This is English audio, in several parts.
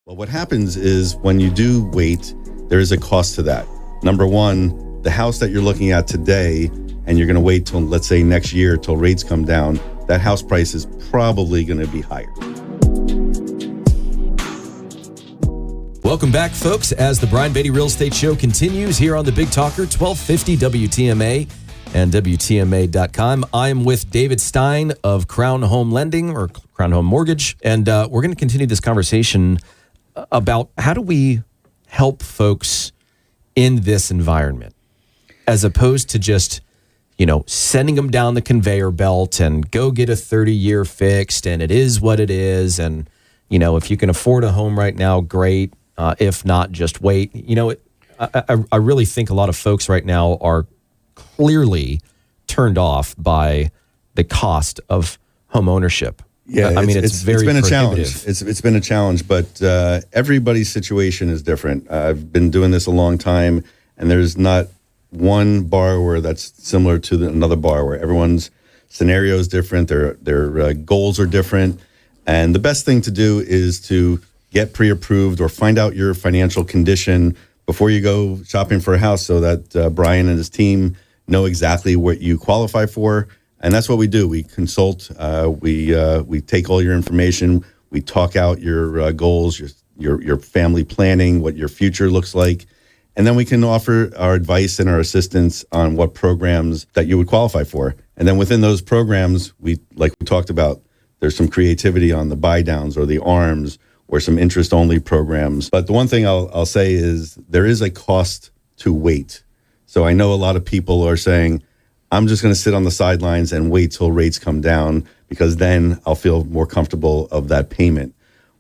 Well, what happens is when you do wait, there is a cost to that. Number one, the house that you're looking at today, and you're going to wait till, let's say, next year till rates come down, that house price is probably going to be higher. Welcome back, folks, as the Brian Beatty Real Estate Show continues here on the Big Talker, 1250 WTMA and WTMA.com. I am with David Stein of Crown Home Lending, or Crown Home Mortgage, and we're going to continue this conversation about how do we help folks in this environment, as opposed to just, sending them down the conveyor belt and go get a 30-year fixed, and it is what it is. And, if you can afford a home right now, great. If not, just wait. I really think a lot of folks right now are clearly turned off by the cost of home ownership. Yeah, it's been a challenge. It's been a challenge, but everybody's situation is different. I've been doing this a long time, and there's not one borrower that's similar to another borrower. Everyone's scenario is different. Their goals are different, and the best thing to do is to get pre-approved or find out your financial condition before you go shopping for a house, so that Brian and his team know exactly what you qualify for. And that's what we do. We consult. We take all your information. We talk out your goals, your family planning, what your future looks like, and then we can offer our advice and our assistance on what programs that you would qualify for. And then within those programs, like we talked about, there's some creativity on the buy downs or the ARMs or some interest only programs. But the one thing I'll say is there is a cost to wait. So I know a lot of people are saying, I'm just going to sit on the sidelines and wait till rates come down because then I'll feel more comfortable of that payment.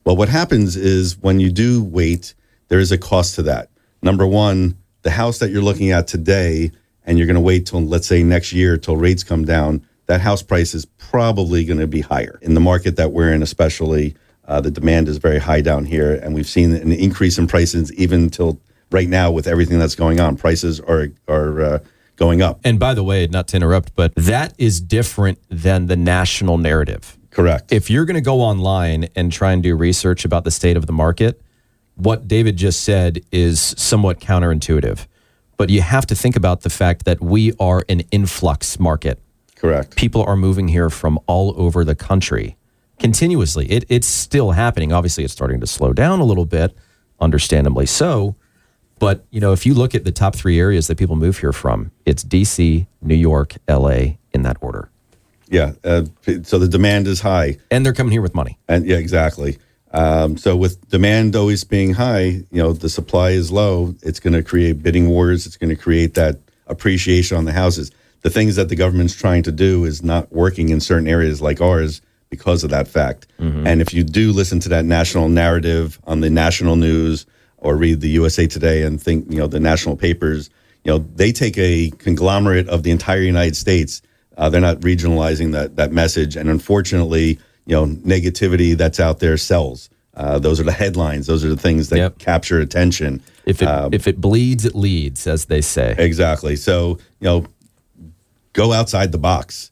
Well, what happens is when you do wait, there is a cost to that. Number one, the house that you're looking at today, and you're going to wait till, let's say, next year till rates come down, that house price is probably going to be higher. In the market that we're in especially, the demand is very high down here, and we've seen an increase in prices even till right now with everything that's going on. Prices are going up. And by the way, not to interrupt, but that is different than the national narrative. Correct. If you're going to go online and try and do research about the state of the market, what David just said is somewhat counterintuitive. But you have to think about the fact that we are an influx market. Correct. People are moving here from all over the country continuously. It's still happening. Obviously, it's starting to slow down a little bit, understandably so. But, if you look at the top three areas that people move here from, it's D.C., New York, L.A., in that order. Yeah. So the demand is high. And they're coming here with money. And yeah, exactly. So with demand always being high, the supply is low. It's going to create bidding wars. It's going to create that appreciation on the houses. The things that the government's trying to do is not working in certain areas like ours because of that fact. Mm-hmm. And if you do listen to that national narrative on the national news, or read the USA Today and think, the national papers, they take a conglomerate of the entire United States. They're not regionalizing that message. And unfortunately, negativity that's out there sells. Those are the headlines. Those are the things that capture attention. If it bleeds, it leads, as they say. Exactly. So, go outside the box,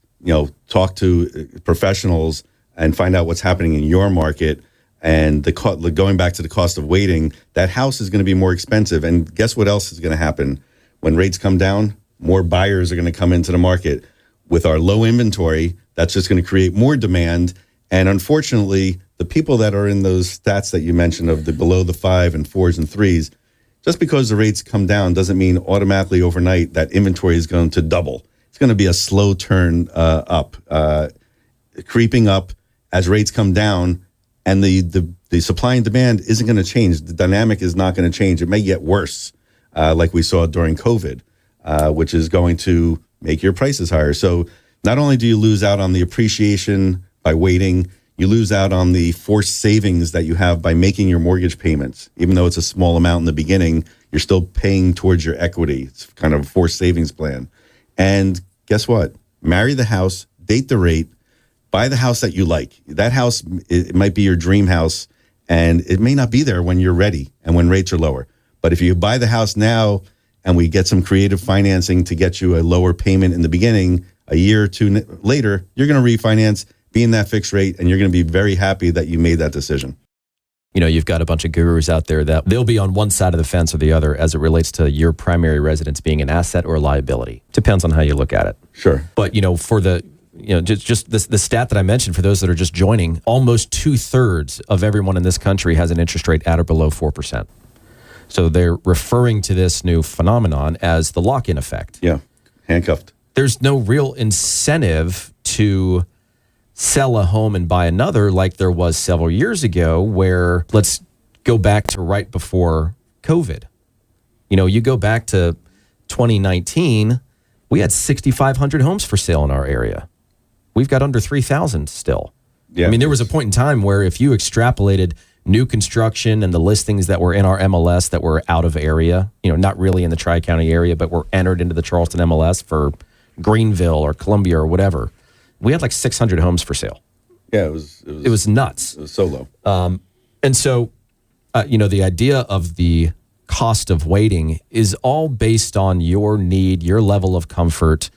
talk to professionals and find out what's happening in your market. And going back to the cost of waiting, that house is going to be more expensive. And guess what else is going to happen? When rates come down, more buyers are going to come into the market. With our low inventory, that's just going to create more demand. And unfortunately, the people that are in those stats that you mentioned of the below the 5 and 4s and 3s, just because the rates come down doesn't mean automatically overnight that inventory is going to double. It's going to be a slow turn up, creeping up as rates come down. And the supply and demand isn't going to change. The dynamic is not going to change. It may get worse, like we saw during COVID, which is going to make your prices higher. So not only do you lose out on the appreciation by waiting, you lose out on the forced savings that you have by making your mortgage payments. Even though it's a small amount in the beginning, you're still paying towards your equity. It's kind of a forced savings plan. And guess what? Marry the house, date the rate, buy the house that you like. That house, it might be your dream house, and it may not be there when you're ready and when rates are lower. But if you buy the house now and we get some creative financing to get you a lower payment in the beginning, a year or two later, you're going to refinance, be in that fixed rate, and you're going to be very happy that you made that decision. You've got a bunch of gurus out there that they'll be on one side of the fence or the other as it relates to your primary residence being an asset or a liability. Depends on how you look at it. Sure. But, for the, just the stat that I mentioned for those that are just joining, almost 2/3 of everyone in this country has an interest rate at or below 4%. So they're referring to this new phenomenon as the lock-in effect. Yeah, handcuffed. There's no real incentive to sell a home and buy another like there was several years ago, where let's go back to right before COVID. You go back to 2019, we had 6,500 homes for sale in our area. We've got under 3,000 still. Yeah. There was a point in time where if you extrapolated new construction and the listings that were in our MLS that were out of area, not really in the Tri-County area, but were entered into the Charleston MLS for Greenville or Columbia or whatever, we had like 600 homes for sale. Yeah, it was nuts. It was so low. And so, the idea of the cost of waiting is all based on your need, your level of comfort,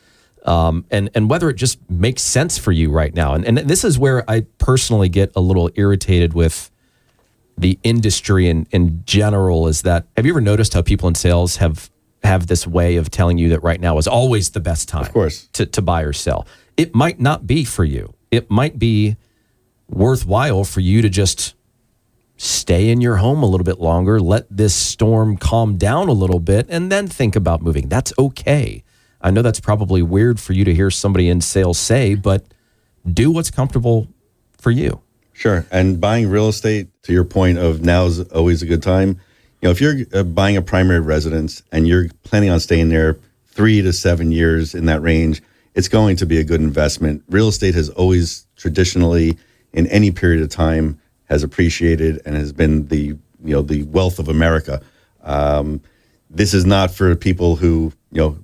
and whether it just makes sense for you right now. And this is where I personally get a little irritated with the industry in general, is that, have you ever noticed how people in sales have this way of telling you that right now is always the best time, of course, to buy or sell? It might not be for you. It might be worthwhile for you to just stay in your home a little bit longer, let this storm calm down a little bit, and then think about moving. That's okay. I know that's probably weird for you to hear somebody in sales say, but do what's comfortable for you. Sure. And buying real estate, to your point of now is always a good time. If you're buying a primary residence and you're planning on staying there 3 to 7 years in that range, it's going to be a good investment. Real estate has always traditionally, in any period of time, has appreciated and has been the wealth of America. This is not for people who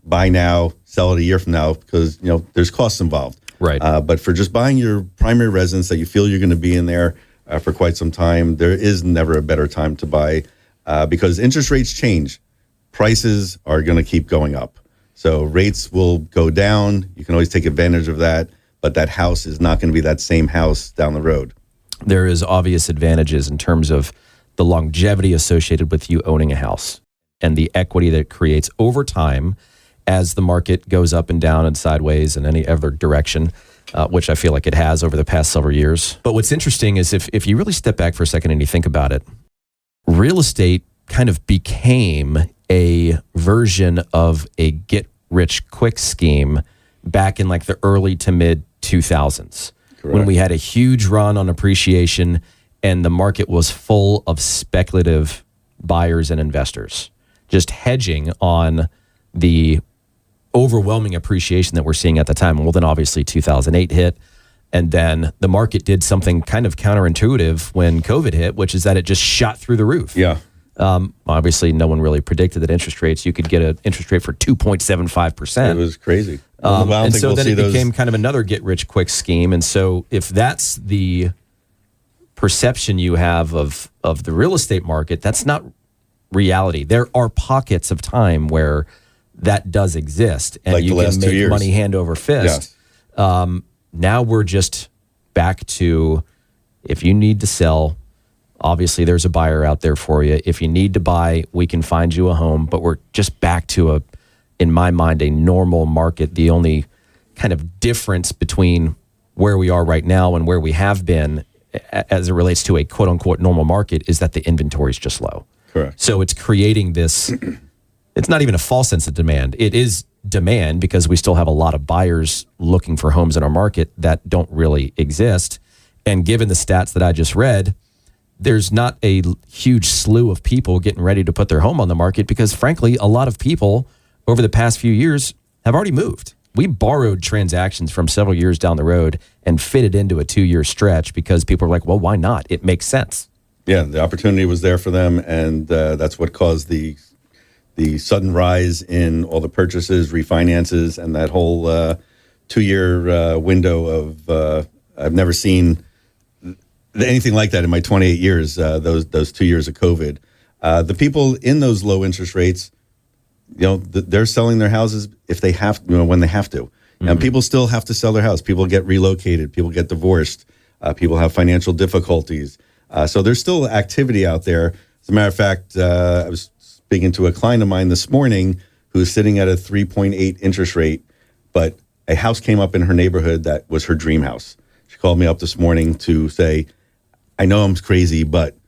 buy now, sell it a year from now, because there's costs involved. Right. But for just buying your primary residence that you feel you're going to be in there for quite some time, there is never a better time to buy, because interest rates change. Prices are going to keep going up. So rates will go down. You can always take advantage of that, but that house is not going to be that same house down the road. There is obvious advantages in terms of the longevity associated with you owning a house and the equity that it creates over time as the market goes up and down and sideways in any other direction, which I feel like it has over the past several years. But what's interesting is if you really step back for a second and you think about it, real estate kind of became a version of a get-rich-quick scheme back in like the early to mid 2000s. Correct. When we had a huge run on appreciation and the market was full of speculative buyers and investors, just hedging on the overwhelming appreciation that we're seeing at the time. Well, then obviously 2008 hit, and then the market did something kind of counterintuitive when COVID hit, which is that it just shot through the roof. Yeah. Obviously, no one really predicted that you could get an interest rate for 2.75%. It was crazy. And so then it became kind of another get-rich-quick scheme. And so if that's the perception you have of the real estate market, that's not reality. There are pockets of time where that does exist, and like you can make money hand over fist. Yes. Now we're just back to, if you need to sell, obviously there's a buyer out there for you. If you need to buy, we can find you a home, but we're just back to in my mind, a normal market. The only kind of difference between where we are right now and where we have been as it relates to a quote unquote normal market is that the inventory is just low. Correct. So it's creating this, it's not even a false sense of demand. It is demand because we still have a lot of buyers looking for homes in our market that don't really exist. And given the stats that I just read, there's not a huge slew of people getting ready to put their home on the market because, frankly, a lot of people over the past few years have already moved. We borrowed transactions from several years down the road and fitted into a 2-year stretch because people are like, well, why not? It makes sense. Yeah, the opportunity was there for them, and that's what caused the sudden rise in all the purchases, refinances, and that whole 2-year window of I've never seen anything like that in my 28 years, those 2 years of COVID. The people in those low interest rates, they're selling their houses if they have, when they have to. Mm-hmm. And people still have to sell their house. People get relocated. People get divorced. People have financial difficulties. So there's still activity out there. As a matter of fact, I was speaking to a client of mine this morning who's sitting at a 3.8 interest rate, but a house came up in her neighborhood that was her dream house. She called me up this morning to say, I know I'm crazy, but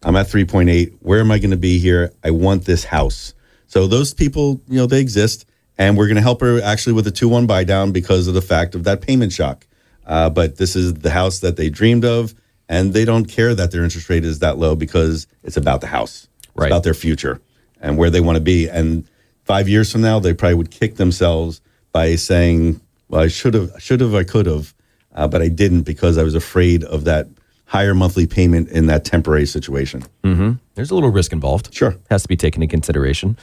I'm at 3.8. Where am I going to be here? I want this house. So those people, they exist, and we're going to help her actually with a 2-1 buy down because of the fact of that payment shock. But this is the house that they dreamed of, and they don't care that their interest rate is that low because it's about the house. It's about their future and where they want to be. And 5 years from now, they probably would kick themselves by saying, well, I should have, I could have, but I didn't because I was afraid of that higher monthly payment in that temporary situation. Mm-hmm. There's a little risk involved. Sure. Has to be taken into consideration.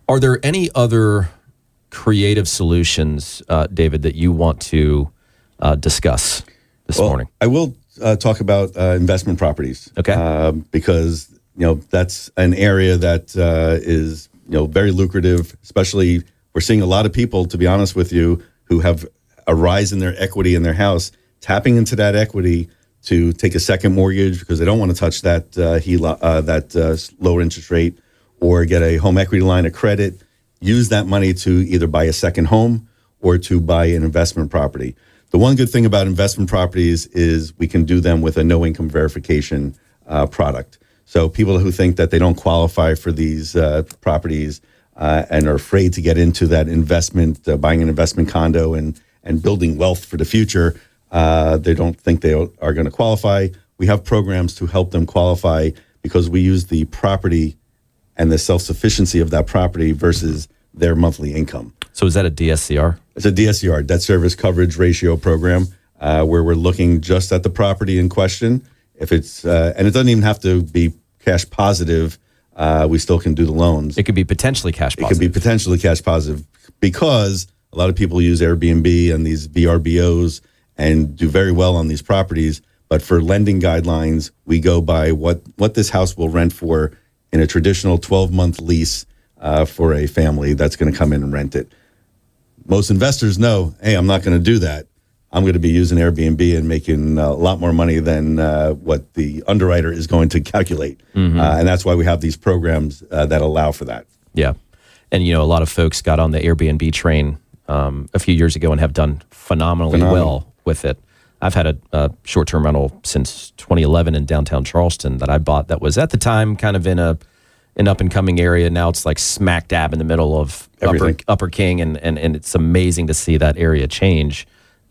Are there any other creative solutions, David, that you want to discuss this morning? I will talk about investment properties. Okay. Because, that's an area that is, very lucrative, especially we're seeing a lot of people, to be honest with you, who have a rise in their equity in their house, tapping into that equity to take a second mortgage because they don't want to touch that lower interest rate, or get a home equity line of credit, use that money to either buy a second home or to buy an investment property. The one good thing about investment properties is we can do them with a no income verification product. So people who think that they don't qualify for these properties and are afraid to get into that investment, buying an investment condo and building wealth for the future, they don't think they are going to qualify. We have programs to help them qualify because we use the property and the self-sufficiency of that property versus their monthly income. So is that a DSCR? It's a DSCR, debt service coverage ratio program, where we're looking just at the property in question. If it's and it doesn't even have to be cash positive, we still can do the loans. It could be potentially cash positive. It could be potentially cash positive because a lot of people use Airbnb and these VRBOs and do very well on these properties. But for lending guidelines, we go by what this house will rent for in a traditional 12-month lease for a family that's going to come in and rent it. Most investors know, hey, I'm not going to do that. I'm going to be using Airbnb and making a lot more money than what the underwriter is going to calculate. Mm-hmm. And that's why we have these programs that allow for that. Yeah. And, a lot of folks got on the Airbnb train a few years ago and have done phenomenally well with it. I've had a short-term rental since 2011 in downtown Charleston that I bought that was at the time kind of in an up-and-coming area. Now it's like smack dab in the middle of Upper King, and it's amazing to see that area change.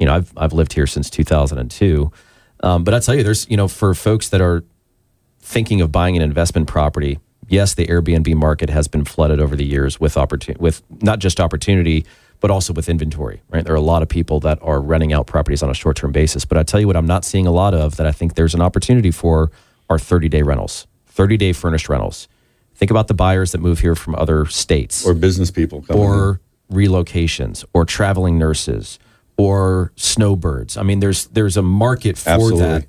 I've lived here since 2002. But I tell you, there's, for folks that are thinking of buying an investment property, yes, the Airbnb market has been flooded over the years with not just opportunity, but also with inventory, right? There are a lot of people that are renting out properties on a short-term basis. But I tell you what I'm not seeing a lot of that I think there's an opportunity for are 30-day rentals, 30-day furnished rentals. Think about the buyers that move here from other states. Or business people. Or relocations, or traveling nurses, or snowbirds. I mean, there's a market for Absolutely. that.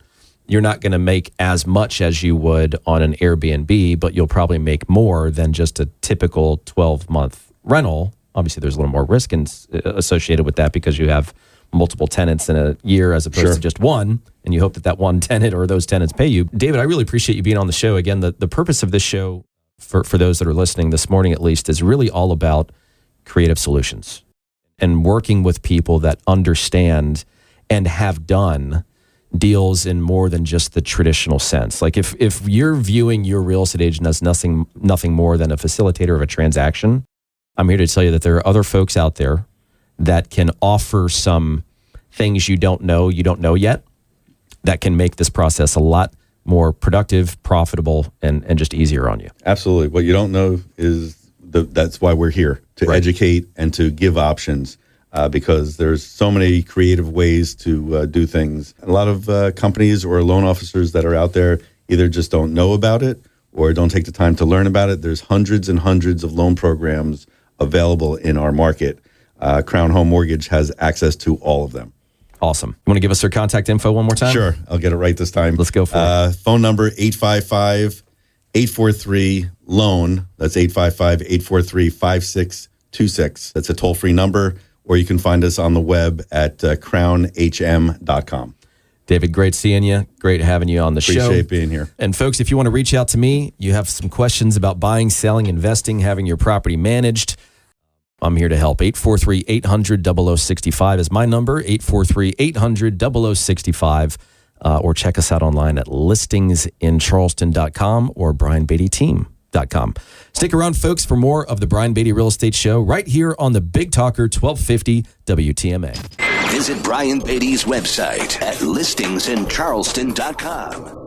You're not going to make as much as you would on an Airbnb, but you'll probably make more than just a typical 12-month rental. Obviously, there's a little more risk associated with that because you have multiple tenants in a year as opposed to just one, and you hope that one tenant or those tenants pay you. David, I really appreciate you being on the show. Again, the purpose of this show, for those that are listening this morning at least, is really all about creative solutions and working with people that understand and have done deals in more than just the traditional sense. Like if you're viewing your real estate agent as nothing more than a facilitator of a transaction, I'm here to tell you that there are other folks out there that can offer some things you don't know yet, that can make this process a lot more productive, profitable, and just easier on you. Absolutely. What you don't know is that's why we're here, to educate and to give options, because there's so many creative ways to do things. A lot of companies or loan officers that are out there either just don't know about it or don't take the time to learn about it. There's hundreds and hundreds of loan programs available in our market. Crown Home Mortgage has access to all of them. Awesome. You want to give us their contact info one more time? Sure. I'll get it right this time. Let's go for it. Phone number 855-843-LOAN. That's 855-843-5626. That's a toll-free number, or you can find us on the web at crownhm.com. David, great seeing you. Great having you on the show. Appreciate being here. And folks, if you want to reach out to me, you have some questions about buying, selling, investing, having your property managed, I'm here to help. 843-800-0065 is my number, 843-800-0065. Or check us out online at listingsincharleston.com or brianbeattyteam.com. Stick around, folks, for more of the Brian Beatty Real Estate Show right here on the Big Talker 1250 WTMA. Visit Brian Beatty's website at listingsincharleston.com.